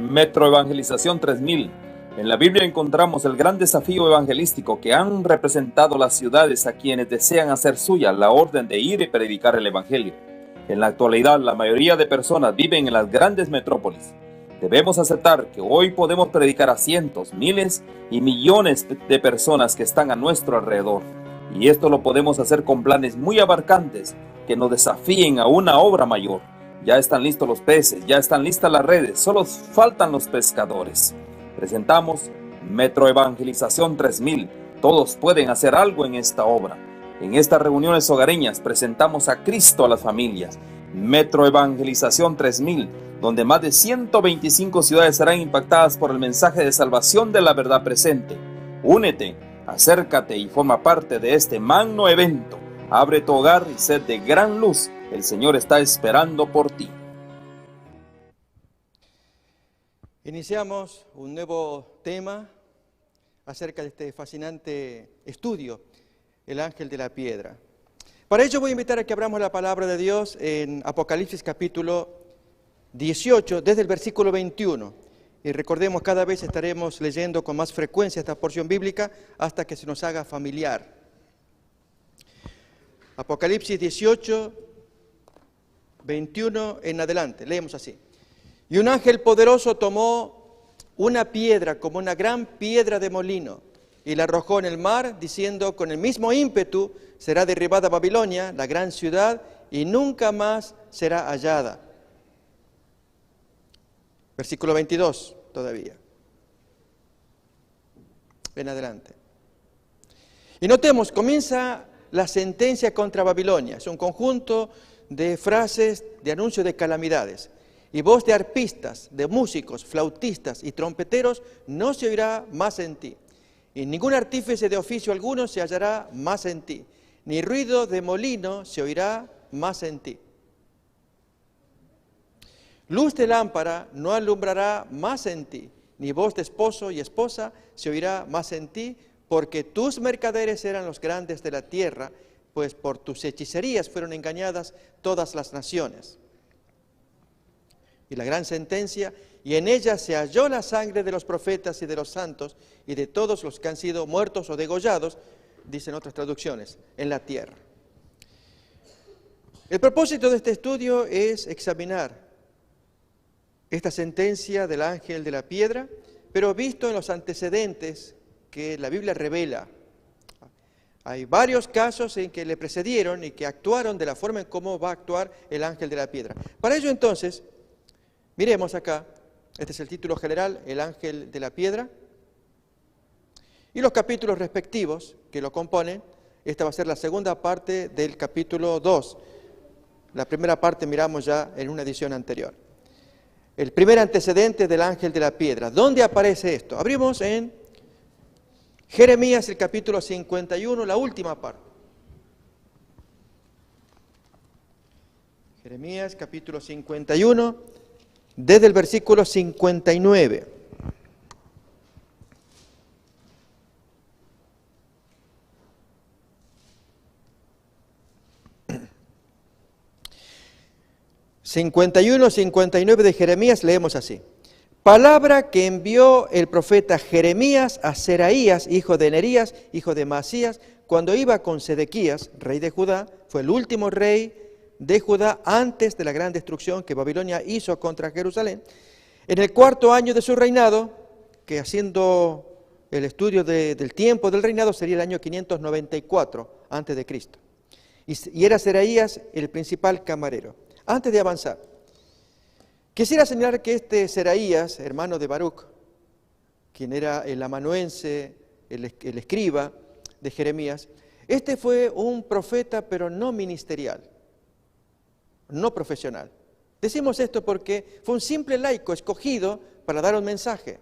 Metro Evangelización 3000. En la Biblia encontramos el gran desafío evangelístico que han representado las ciudades a quienes desean hacer suya la orden de ir y predicar el Evangelio. En la actualidad, la mayoría de personas viven en las grandes metrópolis. Debemos aceptar que hoy podemos predicar a cientos, miles y millones de personas que están a nuestro alrededor. Y esto lo podemos hacer con planes muy abarcantes que nos desafíen a una obra mayor. Ya están listos los peces, ya están listas las redes, solo faltan los pescadores. Presentamos Metro Evangelización 3000. Todos pueden hacer algo en esta obra. En estas reuniones hogareñas presentamos a Cristo a las familias. Metro Evangelización 3000, donde más de 125 ciudades serán impactadas por el mensaje de salvación de la verdad presente. Únete, acércate y forma parte de este magno evento. Abre tu hogar y sed de gran luz. El Señor está esperando por ti. Iniciamos un nuevo tema acerca de este fascinante estudio, el ángel de la piedra. Para ello voy a invitar a que abramos la palabra de Dios en Apocalipsis capítulo 18, desde el versículo 21. Y recordemos, cada vez estaremos leyendo con más frecuencia esta porción bíblica hasta que se nos haga familiar. Apocalipsis 18, 21 en adelante, leemos así. Y un ángel poderoso tomó una piedra como una gran piedra de molino y la arrojó en el mar, diciendo: con el mismo ímpetu será derribada Babilonia, la gran ciudad, y nunca más será hallada. Versículo 22 todavía. En adelante. Y notemos, comienza la sentencia contra Babilonia. Es un conjunto de frases de anuncio de calamidades. Y voz de arpistas, de músicos, flautistas y trompeteros no se oirá más en ti. Y ningún artífice de oficio alguno se hallará más en ti. Ni ruido de molino se oirá más en ti. Luz de lámpara no alumbrará más en ti. Ni voz de esposo y esposa se oirá más en ti, porque tus mercaderes eran los grandes de la tierra, pues por tus hechicerías fueron engañadas todas las naciones. Y la gran sentencia, y en ella se halló la sangre de los profetas y de los santos y de todos los que han sido muertos o degollados, dicen otras traducciones, en la tierra. El propósito de este estudio es examinar esta sentencia del ángel de la piedra, pero visto en los antecedentes que la Biblia revela. Hay varios casos en que le precedieron y que actuaron de la forma en cómo va a actuar el ángel de la piedra. Para ello entonces, miremos acá, este es el título general, el ángel de la piedra, y los capítulos respectivos que lo componen. Esta va a ser la segunda parte del capítulo 2. La primera parte miramos ya en una edición anterior. El primer antecedente del ángel de la piedra. ¿Dónde aparece esto? Abrimos en Jeremías, el capítulo 51, la última parte. Jeremías, capítulo 51, desde el versículo 59. ...51, 59 de Jeremías, leemos así. Palabra que envió el profeta Jeremías a Seraías, hijo de Nerías, hijo de Masías, cuando iba con Sedequías, rey de Judá. Fue el último rey de Judá antes de la gran destrucción que Babilonia hizo contra Jerusalén. En el 4º año de su reinado, que haciendo el estudio del tiempo del reinado sería el año 594 antes de Cristo. Y era Seraías el principal camarero. Antes de avanzar, quisiera señalar que este Seraías, hermano de Baruc, quien era el amanuense, el escriba de Jeremías, este fue un profeta, pero no ministerial, no profesional. Decimos esto porque fue un simple laico escogido para dar un mensaje.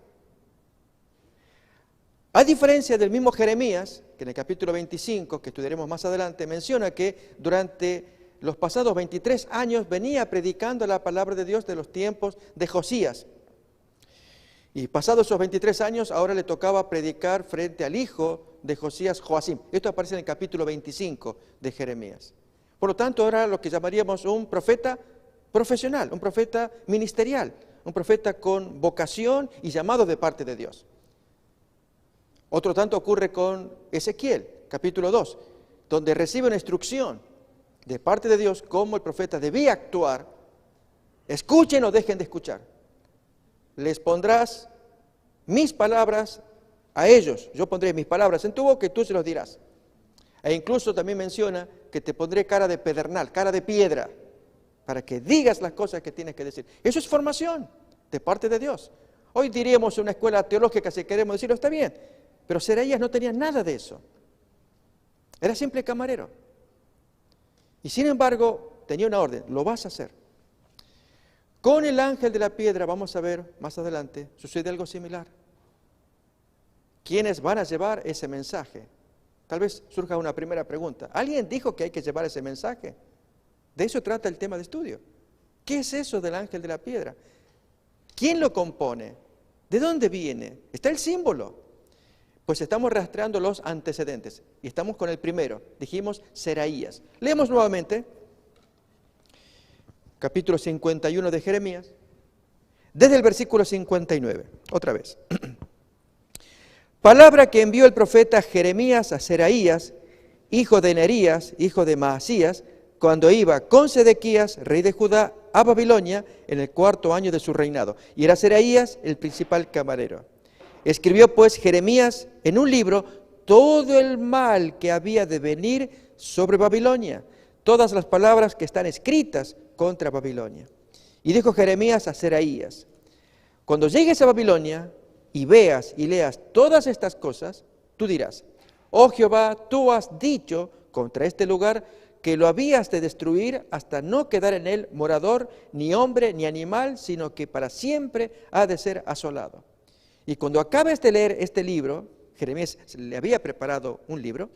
A diferencia del mismo Jeremías, que en el capítulo 25, que estudiaremos más adelante, menciona que durante los pasados 23 años venía predicando la palabra de Dios de los tiempos de Josías. Y pasados esos 23 años, ahora le tocaba predicar frente al hijo de Josías, Joacim. Esto aparece en el capítulo 25 de Jeremías. Por lo tanto, era lo que llamaríamos un profeta profesional, un profeta ministerial, un profeta con vocación y llamado de parte de Dios. Otro tanto ocurre con Ezequiel, capítulo 2, donde recibe una instrucción de parte de Dios cómo el profeta debía actuar. Escuchen o dejen de escuchar. Les pondrás mis palabras a ellos. Yo pondré mis palabras en tu boca y tú se los dirás. E incluso también menciona que te pondré cara de pedernal, cara de piedra, para que digas las cosas que tienes que decir. Eso es formación de parte de Dios. Hoy diríamos una escuela teológica, si queremos decirlo, está bien, pero Seraías no tenía nada de eso. Era simple camarero. Y sin embargo, tenía una orden, lo vas a hacer. Con el ángel de la piedra, vamos a ver más adelante, sucede algo similar. ¿Quiénes van a llevar ese mensaje? Tal vez surja una primera pregunta. ¿Alguien dijo que hay que llevar ese mensaje? De eso trata el tema de estudio. ¿Qué es eso del ángel de la piedra? ¿Quién lo compone? ¿De dónde viene? ¿Está el símbolo? Pues estamos rastreando los antecedentes. Y estamos con el primero. Dijimos Seraías. Leemos nuevamente. Capítulo 51 de Jeremías. Desde el versículo 59. Otra vez. Palabra que envió el profeta Jeremías a Seraías, hijo de Nerías, hijo de Maasías, cuando iba con Sedequías, rey de Judá, a Babilonia, en el 4º año de su reinado. Y era Seraías el principal camarero. Escribió pues Jeremías en un libro todo el mal que había de venir sobre Babilonia, todas las palabras que están escritas contra Babilonia. Y dijo Jeremías a Seraías, cuando llegues a Babilonia y veas y leas todas estas cosas, tú dirás, oh Jehová, tú has dicho contra este lugar que lo habías de destruir hasta no quedar en él morador, ni hombre, ni animal, sino que para siempre ha de ser asolado. Y cuando acabes de leer este libro, Jeremías le había preparado un libro,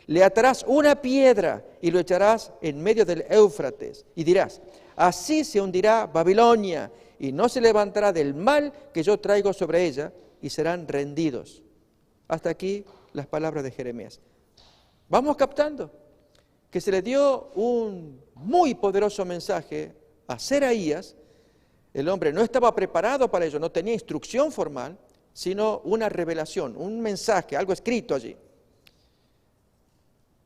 le atarás una piedra y lo echarás en medio del Éufrates y dirás, así se hundirá Babilonia y no se levantará del mal que yo traigo sobre ella y serán rendidos. Hasta aquí las palabras de Jeremías. Vamos captando que se le dio un muy poderoso mensaje a Seraías. El hombre no estaba preparado para ello, no tenía instrucción formal, sino una revelación, un mensaje, algo escrito allí.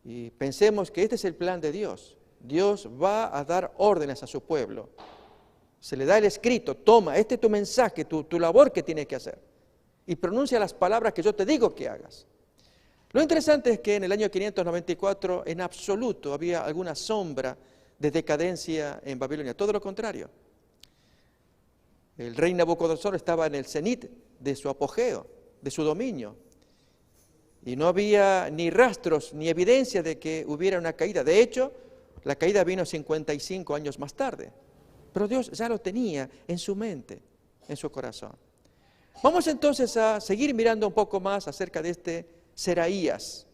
Y pensemos que este es el plan de Dios. Dios va a dar órdenes a su pueblo. Se le da el escrito, toma, este es tu mensaje, tu labor que tienes que hacer. Y pronuncia las palabras que yo te digo que hagas. Lo interesante es que en el año 594 en absoluto había alguna sombra de decadencia en Babilonia, todo lo contrario. El rey Nabucodonosor estaba en el cenit de su apogeo, de su dominio. Y no había ni rastros ni evidencia de que hubiera una caída. De hecho, la caída vino 55 años más tarde. Pero Dios ya lo tenía en su mente, en su corazón. Vamos entonces a seguir mirando un poco más acerca de este Seraías.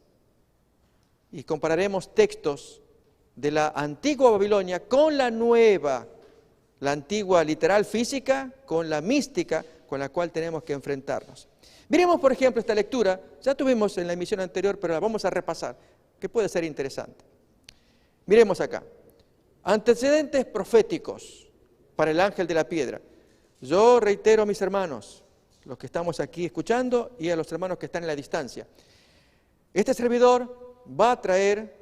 Y compararemos textos de la antigua Babilonia con la nueva, la antigua literal física con la mística con la cual tenemos que enfrentarnos. Miremos, por ejemplo, esta lectura, ya tuvimos en la emisión anterior, pero la vamos a repasar, que puede ser interesante. Miremos acá. Antecedentes proféticos para el ángel de la piedra. Yo reitero a mis hermanos, los que estamos aquí escuchando, y a los hermanos que están en la distancia. Este servidor va a traer,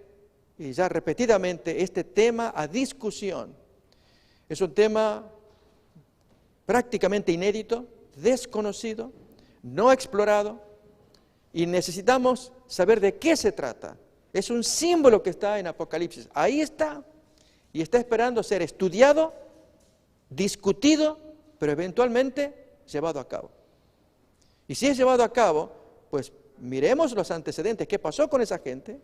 y ya repetidamente, este tema a discusión. Es un tema prácticamente inédito, desconocido, no explorado, y necesitamos saber de qué se trata. Es un símbolo que está en Apocalipsis. Ahí está, y está esperando ser estudiado, discutido, pero eventualmente llevado a cabo. Y si es llevado a cabo, pues miremos los antecedentes, qué pasó con esa gente,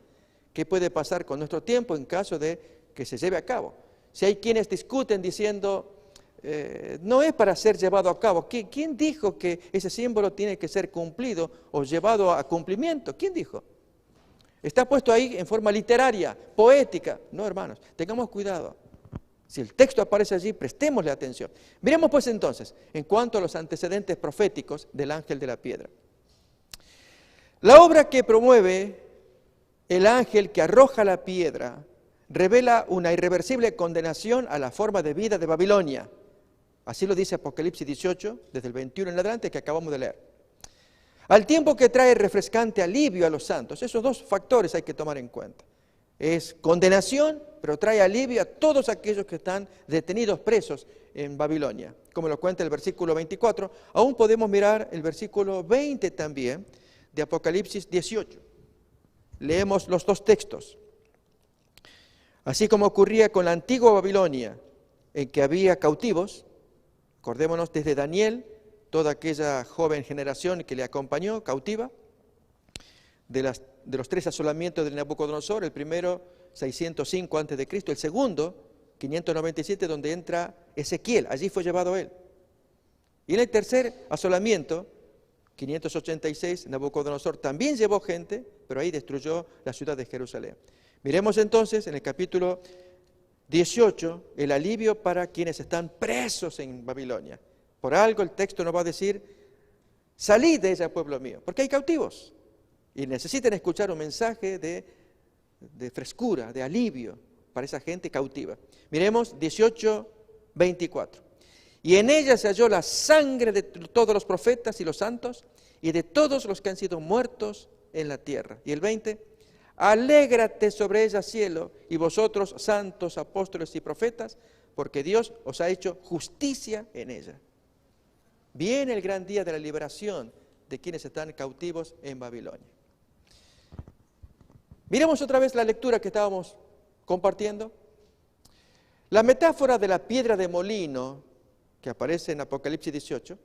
qué puede pasar con nuestro tiempo en caso de que se lleve a cabo. Si hay quienes discuten diciendo, no es para ser llevado a cabo. ¿Quién dijo que ese símbolo tiene que ser cumplido o llevado a cumplimiento? ¿Quién dijo? Está puesto ahí en forma literaria, poética. No, hermanos, tengamos cuidado. Si el texto aparece allí, prestémosle atención. Miremos pues entonces, en cuanto a los antecedentes proféticos del ángel de la piedra. La obra que promueve el ángel que arroja la piedra revela una irreversible condenación a la forma de vida de Babilonia. Así lo dice Apocalipsis 18, desde el 21 en adelante, que acabamos de leer. Al tiempo que trae refrescante alivio a los santos. Esos dos factores hay que tomar en cuenta. Es condenación, pero trae alivio a todos aquellos que están detenidos, presos en Babilonia. Como lo cuenta el versículo 24, aún podemos mirar el versículo 20 también de Apocalipsis 18. Leemos los dos textos. Así como ocurría con la antigua Babilonia, en que había cautivos, acordémonos desde Daniel, toda aquella joven generación que le acompañó, cautiva, de los 3 asolamientos de Nabucodonosor, el primero 605 a.C., el segundo 597, donde entra Ezequiel, allí fue llevado él. Y en el tercer asolamiento, 586, Nabucodonosor también llevó gente, pero ahí destruyó la ciudad de Jerusalén. Miremos entonces en el capítulo 18 el alivio para quienes están presos en Babilonia. Por algo el texto nos va a decir, salid de ella, pueblo mío, porque hay cautivos y necesitan escuchar un mensaje de frescura, de alivio para esa gente cautiva. Miremos 18:24. Y en ella se halló la sangre de todos los profetas y los santos y de todos los que han sido muertos en la tierra. Y el 20, alégrate sobre ella, cielo, y vosotros, santos, apóstoles y profetas, porque Dios os ha hecho justicia en ella. Viene el gran día de la liberación de quienes están cautivos en Babilonia. Miremos otra vez la lectura que estábamos compartiendo. La metáfora de la piedra de molino, que aparece en Apocalipsis 18,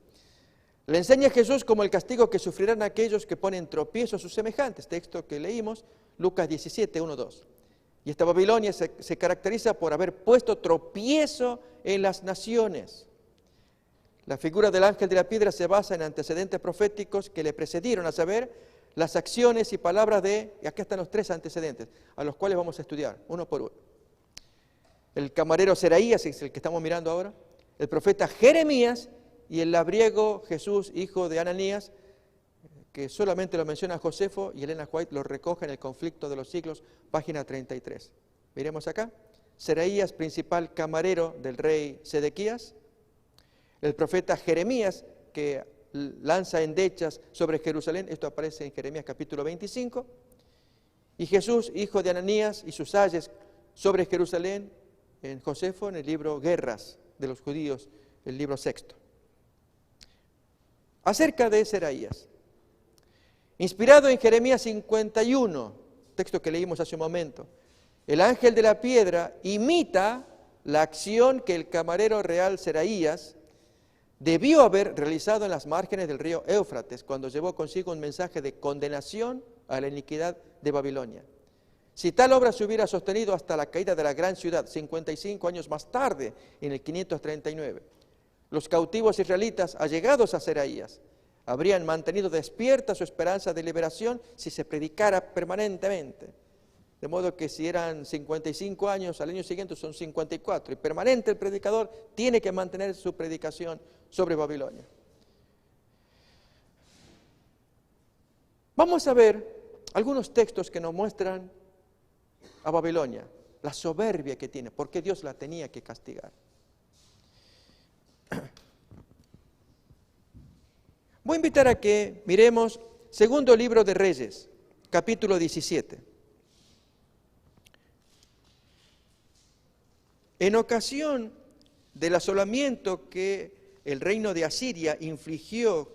le enseña a Jesús como el castigo que sufrirán aquellos que ponen tropiezo a sus semejantes. Texto que leímos, Lucas 17, 1, 2. Y esta Babilonia se caracteriza por haber puesto tropiezo en las naciones. La figura del ángel de la piedra se basa en antecedentes proféticos que le precedieron, a saber, las acciones y palabras y acá están los 3 antecedentes, a los cuales vamos a estudiar, uno por uno. El camarero Seraías, es el que estamos mirando ahora, el profeta Jeremías y el labriego Jesús, hijo de Ananías, que solamente lo menciona Josefo y Elena White lo recoge en el Conflicto de los Siglos, página 33. Miremos acá, Seraías, principal camarero del rey Sedequías, el profeta Jeremías, que lanza endechas sobre Jerusalén, esto aparece en Jeremías capítulo 25, y Jesús, hijo de Ananías, y sus ayes sobre Jerusalén, en Josefo, en el libro Guerras de los Judíos, el libro 6. Acerca de Seraías, inspirado en Jeremías 51, texto que leímos hace un momento, el ángel de la piedra imita la acción que el camarero real Seraías debió haber realizado en las márgenes del río Éufrates cuando llevó consigo un mensaje de condenación a la iniquidad de Babilonia. Si tal obra se hubiera sostenido hasta la caída de la gran ciudad, 55 años más tarde, en el 539, los cautivos israelitas allegados a Seraías habrían mantenido despierta su esperanza de liberación si se predicara permanentemente. De modo que si eran 55 años, al año siguiente son 54. Y permanente el predicador tiene que mantener su predicación sobre Babilonia. Vamos a ver algunos textos que nos muestran a Babilonia, la soberbia que tiene, por qué Dios la tenía que castigar. Voy a invitar a que miremos segundo libro de Reyes, capítulo 17. En ocasión del asolamiento que el reino de Asiria infligió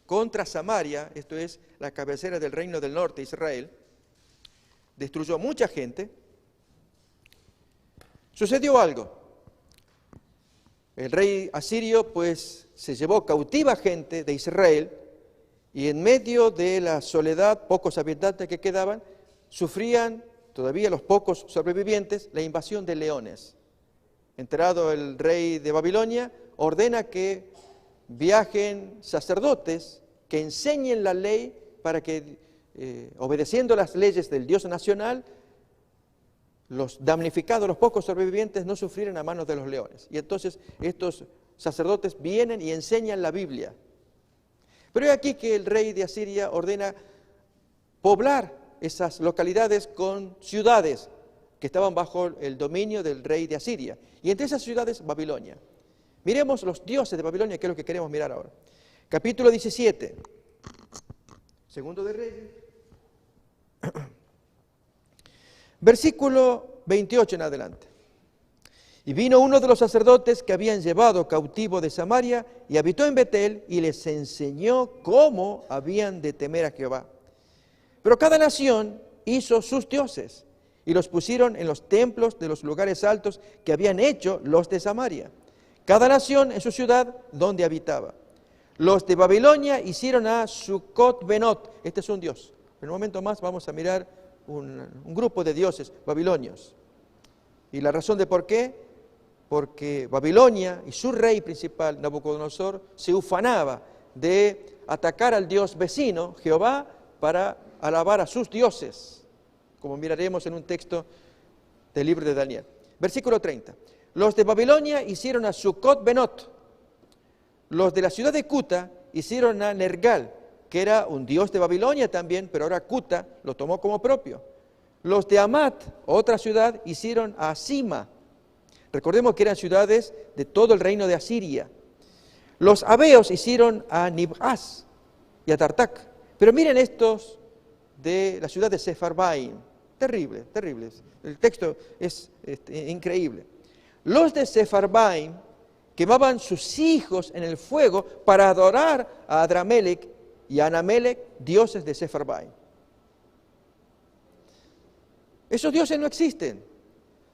contra Samaria, esto es la cabecera del reino del norte, Israel, destruyó mucha gente, sucedió algo. El rey asirio pues se llevó cautiva gente de Israel y en medio de la soledad, pocos habitantes que quedaban, sufrían todavía los pocos sobrevivientes la invasión de leones. Enterado el rey de Babilonia, ordena que viajen sacerdotes que enseñen la ley para que, obedeciendo las leyes del Dios nacional, los damnificados, los pocos sobrevivientes, no sufrieran a manos de los leones. Y entonces estos sacerdotes vienen y enseñan la Biblia. Pero es aquí que el rey de Asiria ordena poblar esas localidades con ciudades que estaban bajo el dominio del rey de Asiria. Y entre esas ciudades, Babilonia. Miremos los dioses de Babilonia, que es lo que queremos mirar ahora. Capítulo 17, Segundo de Reyes, versículo 28 en adelante. Y vino uno de los sacerdotes que habían llevado cautivo de Samaria y habitó en Betel y les enseñó cómo habían de temer a Jehová. Pero cada nación hizo sus dioses y los pusieron en los templos de los lugares altos que habían hecho los de Samaria, cada nación en su ciudad donde habitaba. Los de Babilonia hicieron a Sucot-Benot, este es un dios. En un momento más vamos a mirar un grupo de dioses babilonios. Y la razón de por qué, porque Babilonia y su rey principal, Nabucodonosor, se ufanaba de atacar al dios vecino, Jehová, para alabar a sus dioses, como miraremos en un texto del libro de Daniel. Versículo 30. Los de Babilonia hicieron a Sucot-Benot. Los de la ciudad de Cuta hicieron a Nergal, que era un dios de Babilonia también, pero ahora Cuta lo tomó como propio. Los de Amat, otra ciudad, hicieron a Sima. Recordemos que eran ciudades de todo el reino de Asiria. Los abeos hicieron a Nibhaz y a Tartak. Pero miren estos de la ciudad de Sefarbaim. Terrible, terrible. El texto es increíble. Los de Sefarbaim quemaban sus hijos en el fuego para adorar a Adramelech y a Anamelech, dioses de Sefarbaim. Esos dioses no existen.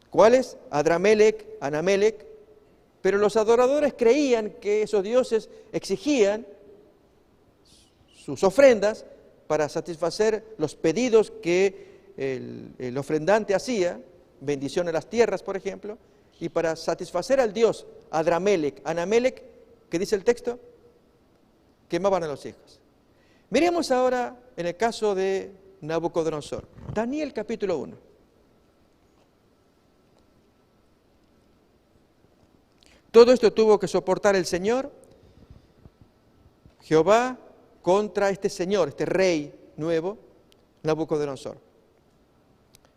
¿Cuáles? Adramelech, Anamelech. Pero los adoradores creían que esos dioses exigían sus ofrendas para satisfacer los pedidos que el ofrendante hacía, bendición a las tierras, por ejemplo, y para satisfacer al dios Adramelech, Anamelech, ¿qué dice el texto? Quemaban a los hijos. Miremos ahora en el caso de Nabucodonosor. Daniel capítulo 1. Todo esto tuvo que soportar el Señor, Jehová, contra este señor, este rey nuevo, Nabucodonosor.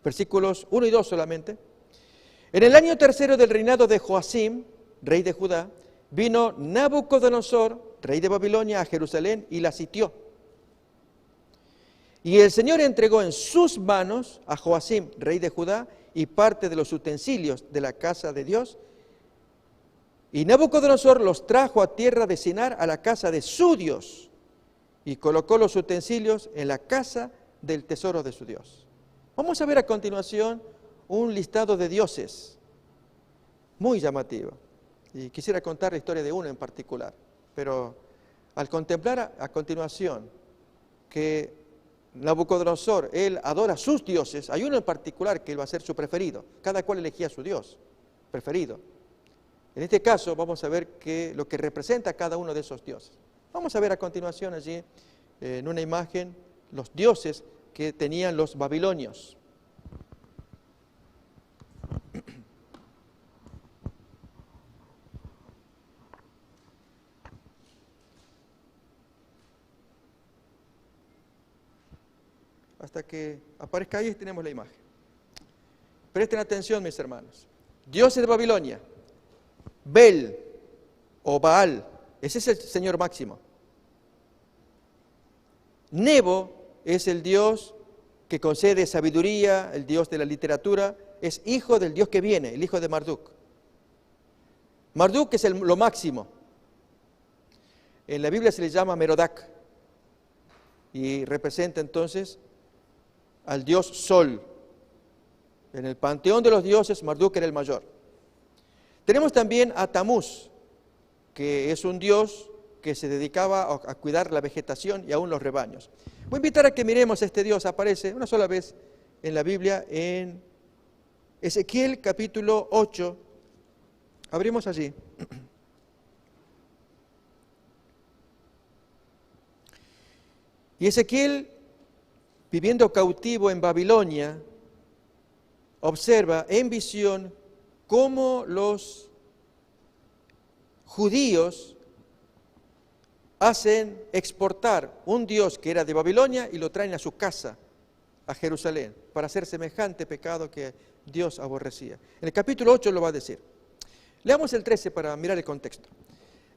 Versículos 1 y 2 solamente. En el año tercero del reinado de Joacim, rey de Judá, vino Nabucodonosor, rey de Babilonia, a Jerusalén y la sitió. Y el Señor entregó en sus manos a Joacim, rey de Judá, y parte de los utensilios de la casa de Dios. Y Nabucodonosor los trajo a tierra de Sinar, a la casa de su Dios, y colocó los utensilios en la casa del tesoro de su Dios. Vamos a ver a continuación un listado de dioses muy llamativo. Y quisiera contar la historia de uno en particular. Pero al contemplar a continuación que Nabucodonosor, él adora a sus dioses, hay uno en particular que él va a ser su preferido. Cada cual elegía a su dios preferido. En este caso vamos a ver lo que representa cada uno de esos dioses. Vamos a ver a continuación allí en una imagen los dioses que tenían los babilonios. Hasta que aparezca ahí tenemos la imagen. Presten atención, mis hermanos. Dioses de Babilonia. Bel o Baal, ese es el señor máximo. Nebo es el dios que concede sabiduría, el dios de la literatura, es hijo del dios que viene, el hijo de Marduk. Marduk es lo máximo. En la Biblia se le llama Merodach y representa entonces al dios Sol. En el panteón de los dioses, Marduk era el mayor. Tenemos también a Tamuz, que es un dios que se dedicaba a cuidar la vegetación y aún los rebaños. Voy a invitar a que miremos a este dios, aparece una sola vez en la Biblia, en Ezequiel capítulo 8. Abrimos allí. Y Ezequiel, viviendo cautivo en Babilonia, observa en visión cómo los judíos hacen exportar un dios que era de Babilonia y lo traen a su casa, a Jerusalén, para hacer semejante pecado que Dios aborrecía. En el capítulo 8 lo va a decir. Leamos el 13 para mirar el contexto.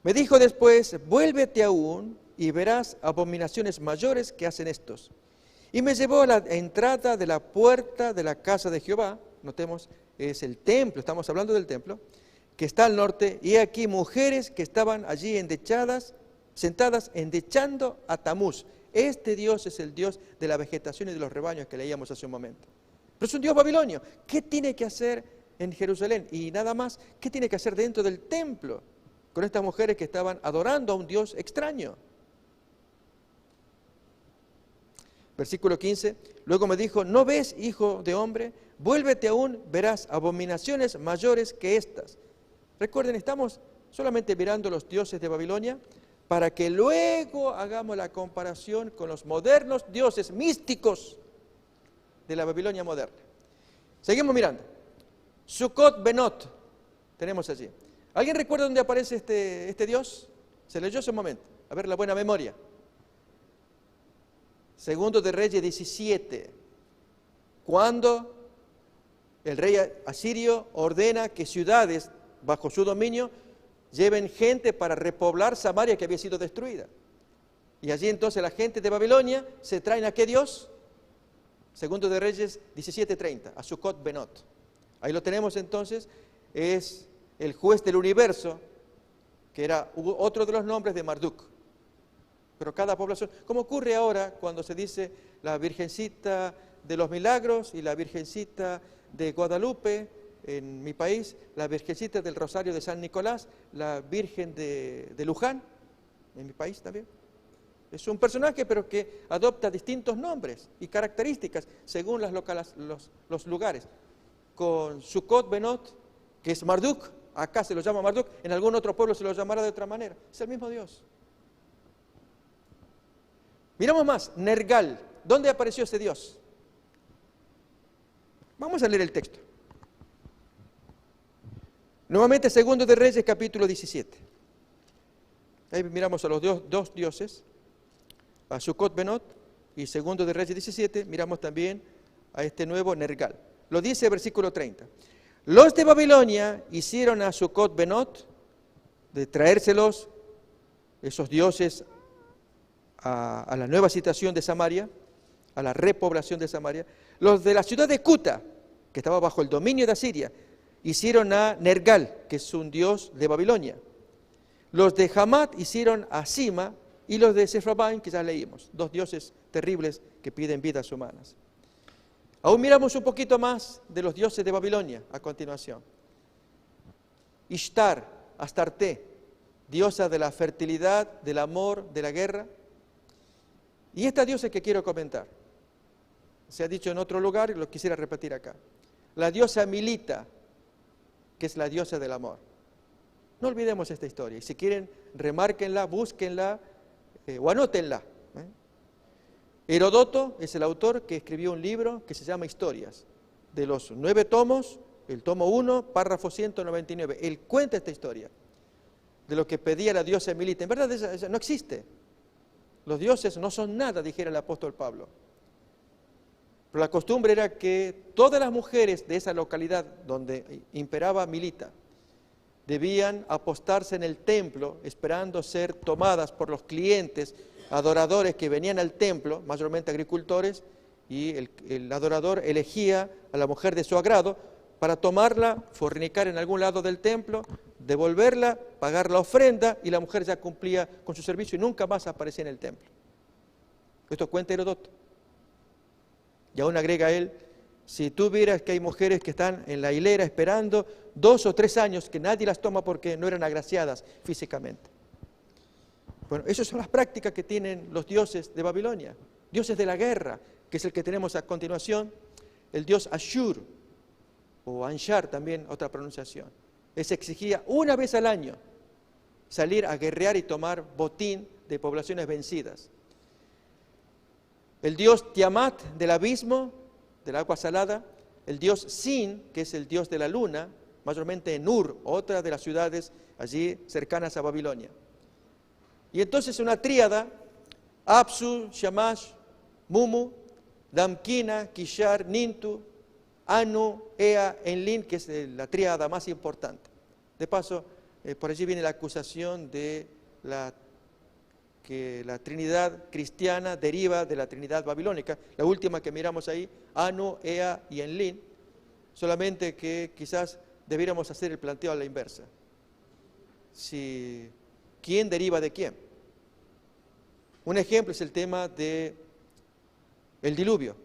Me dijo después, vuélvete aún y verás abominaciones mayores que hacen estos. Y me llevó a la entrada de la puerta de la casa de Jehová, notemos, es el templo, estamos hablando del templo, que está al norte, y aquí mujeres que estaban allí endechadas, sentadas endechando a Tamuz. Este Dios es el Dios de la vegetación y de los rebaños que leíamos hace un momento. Pero es un Dios babilonio. ¿Qué tiene que hacer en Jerusalén? Y nada más, ¿qué tiene que hacer dentro del templo con estas mujeres que estaban adorando a un Dios extraño? Versículo 15, luego me dijo, ¿no ves, hijo de hombre? Vuélvete aún, verás abominaciones mayores que estas. Recuerden, estamos solamente mirando los dioses de Babilonia para que luego hagamos la comparación con los modernos dioses místicos de la Babilonia moderna. Seguimos mirando. Sucot Benot, tenemos allí. ¿Alguien recuerda dónde aparece este dios? Se leyó hace un momento. A ver, la buena memoria. Segundo de Reyes 17, cuando el rey asirio ordena que ciudades bajo su dominio lleven gente para repoblar Samaria que había sido destruida. Y allí entonces la gente de Babilonia se traen a ¿qué Dios? Segundo de Reyes 17:30, a Sucot Benot. Ahí lo tenemos entonces, es el juez del universo, que era otro de los nombres de Marduk. Pero cada población, como ocurre ahora cuando se dice la Virgencita de los Milagros y la Virgencita de Guadalupe en mi país, la Virgencita del Rosario de San Nicolás, la Virgen de Luján en mi país también. Es un personaje pero que adopta distintos nombres y características según los lugares. Con Sucot Benot, que es Marduk, acá se lo llama Marduk, en algún otro pueblo se lo llamará de otra manera. Es el mismo Dios. Miramos más, Nergal. ¿Dónde apareció ese Dios? Vamos a leer el texto. Nuevamente, Segundo de Reyes, capítulo 17. Ahí miramos a los dos dioses, a Sucot Benot, y Segundo de Reyes 17, miramos también a este nuevo Nergal. Lo dice el versículo 30. Los de Babilonia hicieron a Sucot Benot, de traérselos, esos dioses, a la nueva situación de Samaria, a la repoblación de Samaria. Los de la ciudad de Cuta, que estaba bajo el dominio de Asiria, hicieron a Nergal, que es un dios de Babilonia. Los de Hamat hicieron a Sima, y los de Sefarbaim, que ya leímos, dos dioses terribles que piden vidas humanas. Aún miramos un poquito más de los dioses de Babilonia a continuación. Ishtar, Astarte, diosa de la fertilidad, del amor, de la guerra. Y esta diosa que quiero comentar, se ha dicho en otro lugar y lo quisiera repetir acá. La diosa Milita, que es la diosa del amor. No olvidemos esta historia. Y si quieren, remárquenla, búsquenla o anótenla. Heródoto es el autor que escribió un libro que se llama Historias. De los 9 tomos, el tomo 1, párrafo 199. Él cuenta esta historia de lo que pedía la diosa Milita. En verdad esa no existe. Los dioses no son nada, dijera el apóstol Pablo. Pero la costumbre era que todas las mujeres de esa localidad donde imperaba Milita debían apostarse en el templo esperando ser tomadas por los clientes, adoradores que venían al templo, mayormente agricultores, y el adorador elegía a la mujer de su agrado para tomarla, fornicar en algún lado del templo, devolverla, pagar la ofrenda y la mujer ya cumplía con su servicio y nunca más aparecía en el templo. Esto cuenta Heródoto. Y aún agrega él, si tú vieras que hay mujeres que están en la hilera esperando 2 o 3 años que nadie las toma porque no eran agraciadas físicamente. Bueno, esas son las prácticas que tienen los dioses de Babilonia, dioses de la guerra, que es el que tenemos a continuación, el dios Ashur, o Anshar también, otra pronunciación. Se exigía una vez al año salir a guerrear y tomar botín de poblaciones vencidas. El dios Tiamat del abismo, del agua salada, el dios Sin, que es el dios de la luna, mayormente en Ur, otra de las ciudades allí cercanas a Babilonia. Y entonces una tríada, Apsu, Shamash, Mumu, Damkina, Kishar, Nintu, Anu, Ea, Enlil, que es la tríada más importante. De paso, por allí viene la acusación de que la Trinidad cristiana deriva de la Trinidad babilónica. La última que miramos ahí, Anu, Ea y Enlil, solamente que quizás debiéramos hacer el planteo a la inversa. ¿Quién deriva de quién? Un ejemplo es el tema del diluvio.